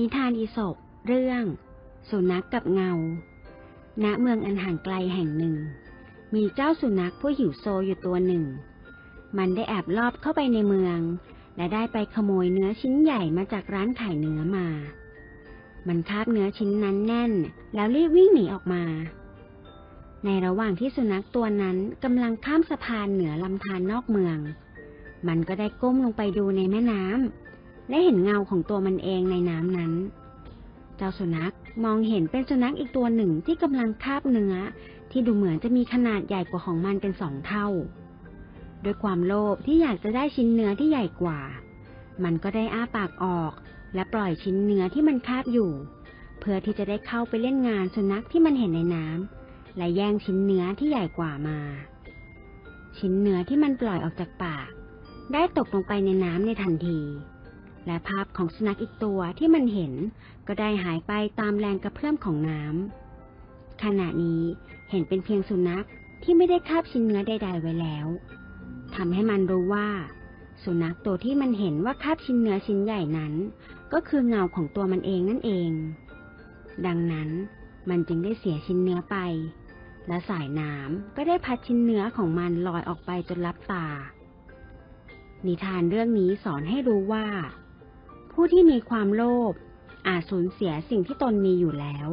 นิทานอีสปเรื่องสุนัขกับเงา ณ เมืองอันห่างไกลแห่งหนึ่งมีเจ้าสุนัขผู้หิวโซอยู่ตัวหนึ่งมันได้แอบลอบเข้าไปในเมืองและได้ไปขโมยเนื้อชิ้นใหญ่มาจากร้านขายเนื้อมามันคาบเนื้อชิ้นนั้นแน่นแล้วรีบวิ่งหนีออกมาในระหว่างที่สุนัขตัวนั้นกำลังข้ามสะพานเหนือลำธารนอกเมืองมันก็ได้ก้มลงไปดูในแม่น้ำและเห็นเงาของตัวมันเองในน้ำนั้นเจ้าสุนัขมองเห็นเป็นสุนัขอีกตัวหนึ่งที่กำลังคาบเนื้อที่ดูเหมือนจะมีขนาดใหญ่กว่าของมันเป็น2 เท่าด้วยความโลภที่อยากจะได้ชิ้นเนื้อที่ใหญ่กว่ามันก็ได้อ้าปากออกและปล่อยชิ้นเนื้อที่มันคาบอยู่เพื่อที่จะได้เข้าไปเล่นงานสุนัขที่มันเห็นในน้ำและแย่งชิ้นเนื้อที่ใหญ่กว่ามาชิ้นเนื้อที่มันปล่อยออกจากปากได้ตกลงไปในน้ำในทันทีและภาพของสุนัขอีกตัวที่มันเห็นก็ได้หายไปตามแรงกระเพื่อมของน้ำขณะนี้เห็นเป็นเพียงสุนัขที่ไม่ได้คาบชิ้นเนื้อใดๆไว้แล้วทำให้มันรู้ว่าสุนัขตัวที่มันเห็นว่าคาบชิ้นเนื้อชิ้นใหญ่นั้นก็คือเงาของตัวมันเองนั่นเองดังนั้นมันจึงได้เสียชิ้นเนื้อไปและสายน้ำก็ได้พัดชิ้นเนื้อของมันลอยออกไปจนลับตานิทานเรื่องนี้สอนให้รู้ว่าผู้ที่มีความโลภอาจสูญเสียสิ่งที่ตนมีอยู่แล้ว